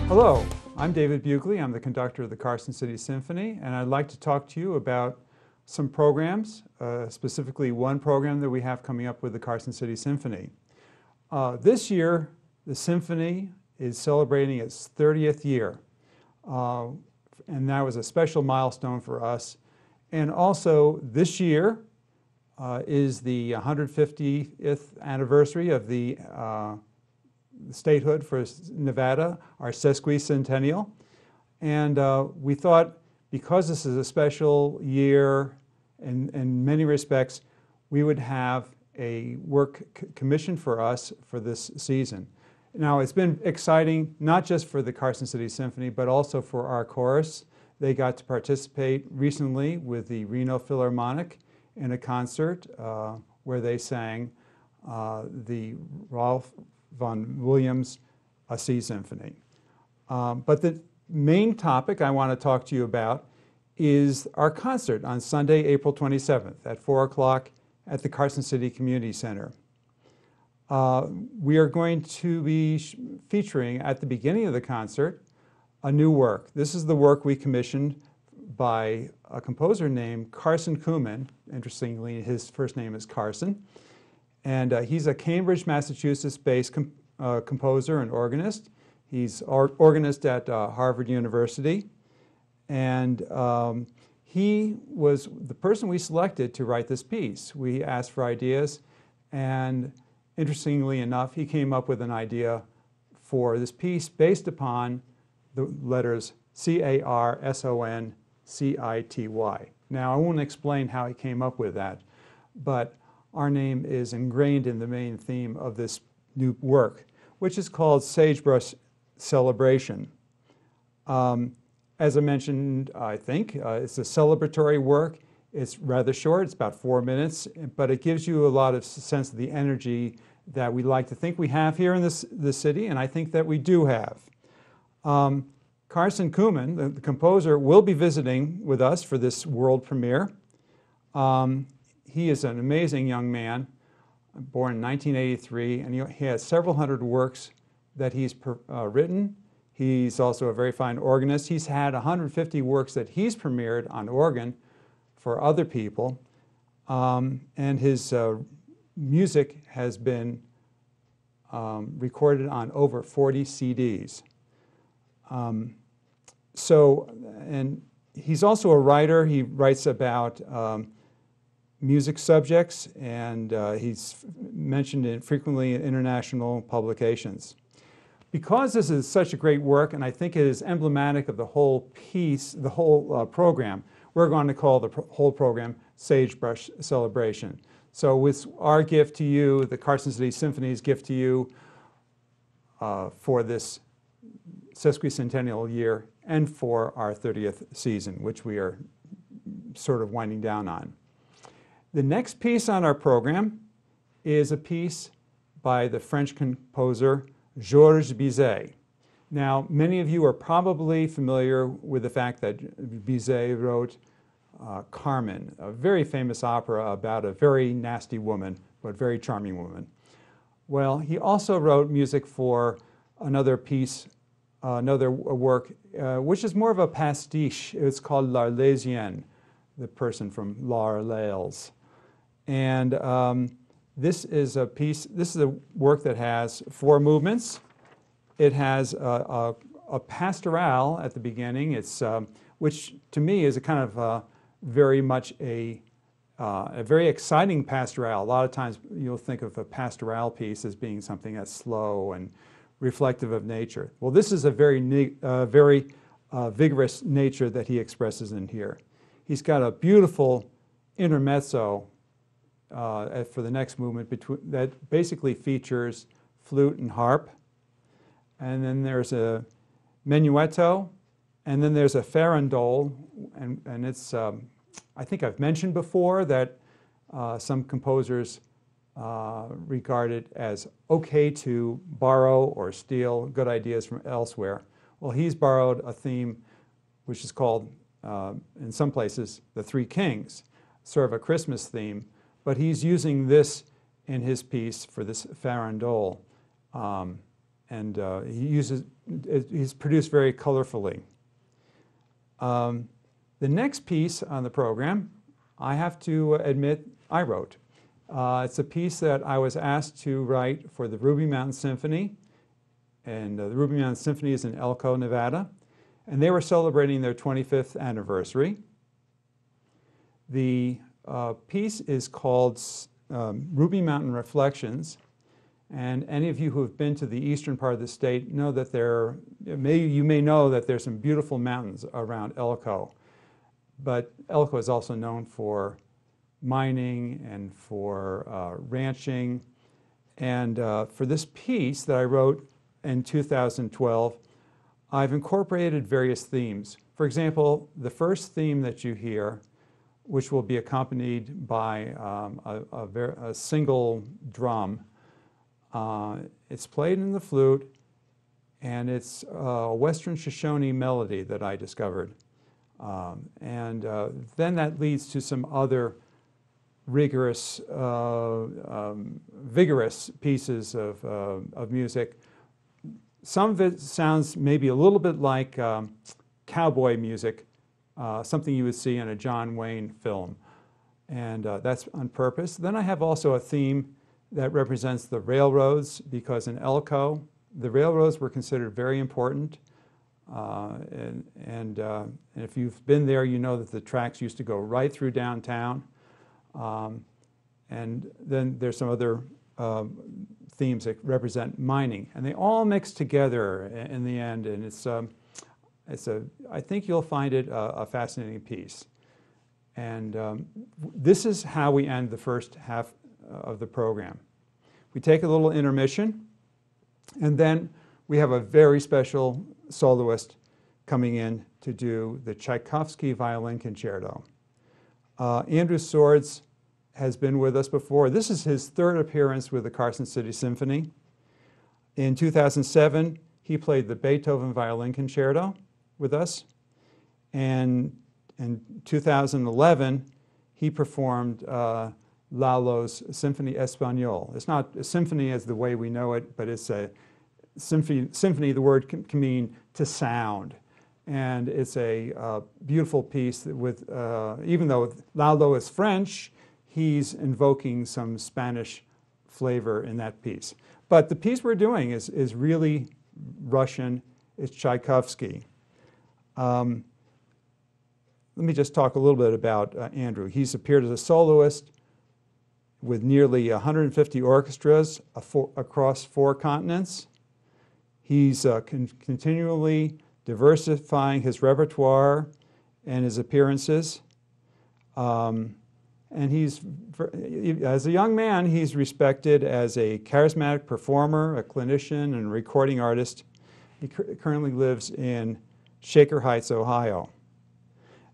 Hello, I'm David Bugli. I'm the conductor of the Carson City Symphony, and I'd like to talk to you about some programs, specifically one program that we have coming up with the Carson City Symphony. This year, the Symphony is celebrating its 30th year, and that was a special milestone for us. And also, this year is the 150th anniversary of the statehood for Nevada, our sesquicentennial. And we thought, because this is a special year in many respects, we would have a work commissioned for us for this season. Now, it's been exciting, not just for the Carson City Symphony, but also for our chorus. They got to participate recently with the Reno Philharmonic in a concert where they sang the Rolf von Williams Sea Symphony. But the main topic I want to talk to you about is our concert on Sunday, April 27th at 4 o'clock at the Carson City Community Center. We are going to be featuring at the beginning of the concert a new work. This is the work we commissioned by a composer named Carson City. Interestingly, his first name is Carson. And he's a Cambridge, Massachusetts-based composer and organist. He's organist at Harvard University. And he was the person we selected to write this piece. We asked for ideas, and interestingly enough, he came up with an idea for this piece based upon the letters C-A-R-S-O-N-C-I-T-Y. Now, I won't explain how he came up with that, but our name is ingrained in the main theme of this new work, which is called Sagebrush Celebration. As I mentioned, I think, it's a celebratory work. It's rather short, it's about 4 minutes, but it gives you a lot of sense of the energy that we like to think we have here in this city, and I think that we do have. Carson City, the composer, will be visiting with us for this world premiere. He is an amazing young man, born in 1983, and he has several hundred works that he's written. He's also a very fine organist. He's had 150 works that he's premiered on organ for other people, and his music has been recorded on over 40 CDs. And he's also a writer. He writes about music subjects, and he's mentioned frequently in international publications. Because this is such a great work, and I think it is emblematic of the whole piece, the whole program, we're going to call the whole program Sagebrush Celebration. So with our gift to you, the Carson City Symphony's gift to you for this sesquicentennial year and for our 30th season, which we are sort of winding down on. The next piece on our program is a piece by the French composer Georges Bizet. Now, many of you are probably familiar with the fact that Bizet wrote Carmen, a very famous opera about a very nasty woman, but very charming woman. Well, he also wrote music for another piece, another work, which is more of a pastiche. It's called L'Arlésienne, the person from L'Arlèse. And this is a piece, this is a work that has 4 movements. It has a pastoral at the beginning, which to me is a kind of very much a very exciting pastoral. A lot of times you'll think of a pastoral piece as being something that's slow and reflective of nature. Well, this is a very vigorous nature that he expresses in here. He's got a beautiful intermezzo for the next movement that basically features flute and harp. And then there's a menuetto, and then there's a farandole, and it's, I think I've mentioned before that some composers regard it as okay to borrow or steal good ideas from elsewhere. Well, he's borrowed a theme which is called, in some places, the Three Kings, sort of a Christmas theme, but he's using this in his piece for this farandole. and he's produced very colorfully. The next piece on the program, I have to admit, I wrote. It's a piece that I was asked to write for the Ruby Mountain Symphony, and the Ruby Mountain Symphony is in Elko, Nevada, and they were celebrating their 25th anniversary. The piece is called Ruby Mountain Reflections, and any of you who have been to the eastern part of the state know that you may know that there's some beautiful mountains around Elko, but Elko is also known for mining and for ranching. And for this piece that I wrote in 2012, I've incorporated various themes. For example, the first theme that you hear, which will be accompanied by a single drum, it's played in the flute, and it's a Western Shoshone melody that I discovered. Then that leads to some other rigorous, vigorous pieces of music. Some of it sounds maybe a little bit like cowboy music, something you would see in a John Wayne film, and that's on purpose. Then I have also a theme that represents the railroads, because in Elko, the railroads were considered very important. And if you've been there, you know that the tracks used to go right through downtown. And then there's some other themes that represent mining, and they all mix together in the end. And I think you'll find it a fascinating piece. And this is how we end the first half of the program. We take a little intermission, and then we have a very special soloist coming in to do the Tchaikovsky Violin Concerto. Andrew Swords has been with us before. This is his third appearance with the Carson City Symphony. In 2007, he played the Beethoven Violin Concerto with us. And in 2011, he performed Lalo's Symphony Espagnole. It's not a symphony as the way we know it, but it's a symphony. The word can mean to sound. And it's a beautiful piece with, even though Lalo is French, he's invoking some Spanish flavor in that piece. But the piece we're doing is really Russian. It's Tchaikovsky. Let me just talk a little bit about Andrew. He's appeared as a soloist with nearly 150 orchestras across 4 continents. He's continually diversifying his repertoire and his appearances. And as a young man, he's respected as a charismatic performer, a clinician, and a recording artist. He currently lives in Shaker Heights, Ohio.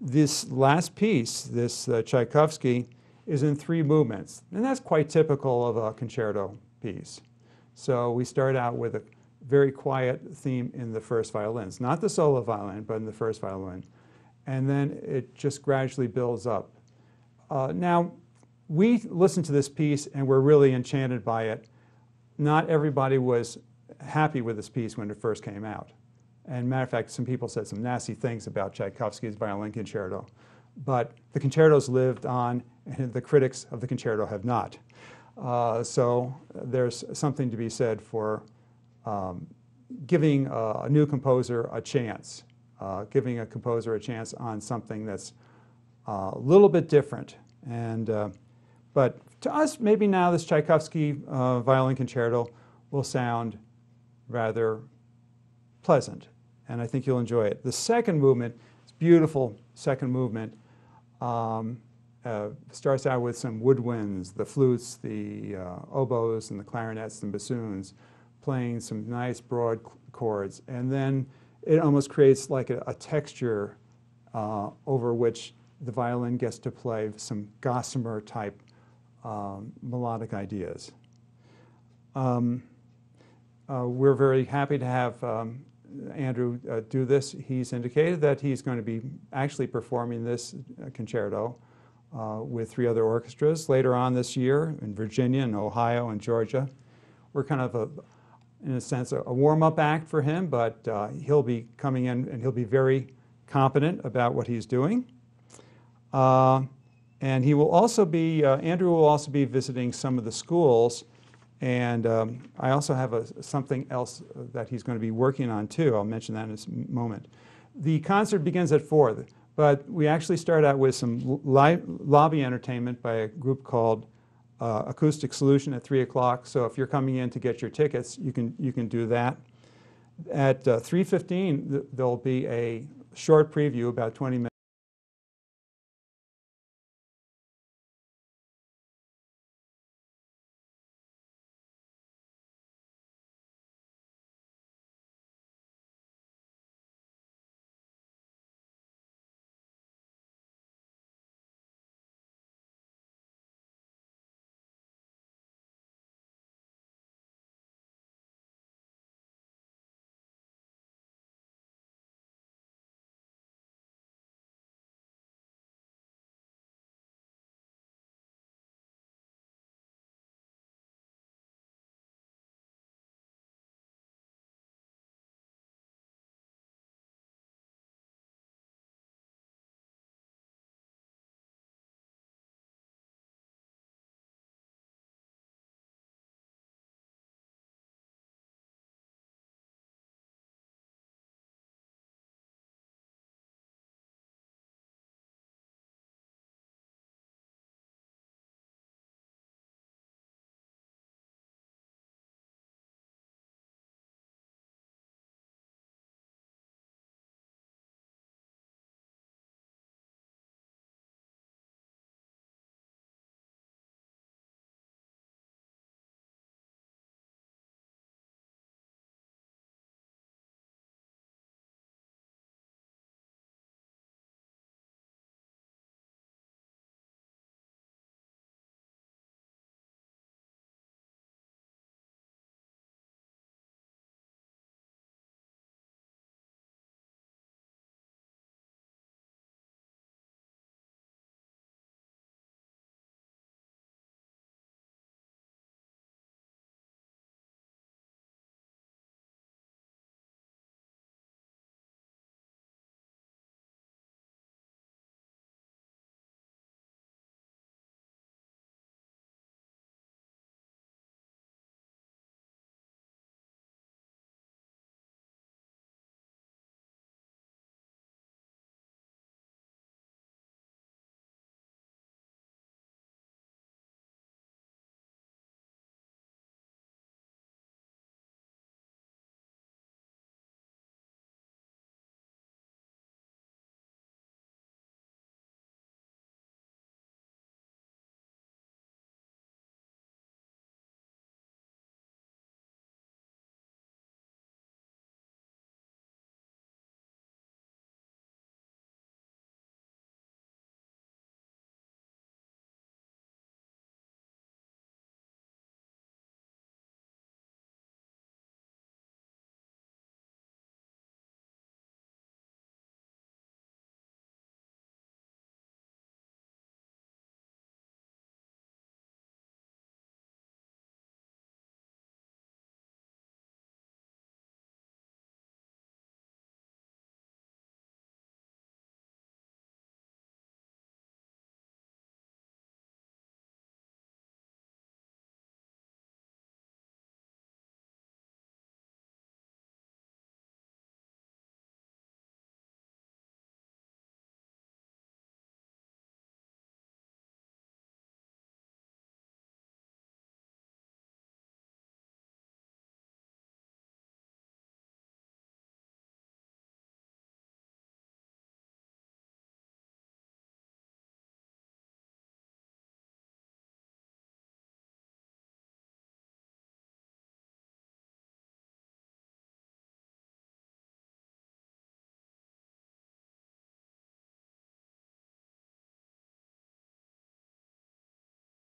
This last piece, this Tchaikovsky, is in 3 movements, and that's quite typical of a concerto piece. So we start out with a very quiet theme in the first violins, not the solo violin, but in the first violin, and then it just gradually builds up. Now, we listened to this piece and we're really enchanted by it. Not everybody was happy with this piece when it first came out. And matter of fact, some people said some nasty things about Tchaikovsky's Violin Concerto. But the concertos lived on, and the critics of the concerto have not. So there's something to be said for giving a new composer a chance, giving a composer a chance on something that's a little bit different. And but to us, maybe now this Tchaikovsky Violin Concerto will sound rather pleasant, and I think you'll enjoy it. The second movement, it's beautiful second movement, starts out with some woodwinds, the flutes, the oboes, and the clarinets and bassoons, playing some nice broad chords, and then it almost creates like a texture over which the violin gets to play some gossamer type melodic ideas. We're very happy to have Andrew do this. He's indicated that he's going to be actually performing this concerto with 3 other orchestras later on this year in Virginia and Ohio and Georgia. We're kind of in a sense, a warm-up act for him, but he'll be coming in and he'll be very competent about what he's doing. And he will also be, Andrew will also be visiting some of the schools, and I also have something else that he's going to be working on too. I'll mention that in a moment. The concert begins at 4, but we actually start out with some lobby entertainment by a group called Acoustic Solution at 3 o'clock. So if you're coming in to get your tickets, you can do that. At 3:15, there'll be a short preview, about 20 minutes.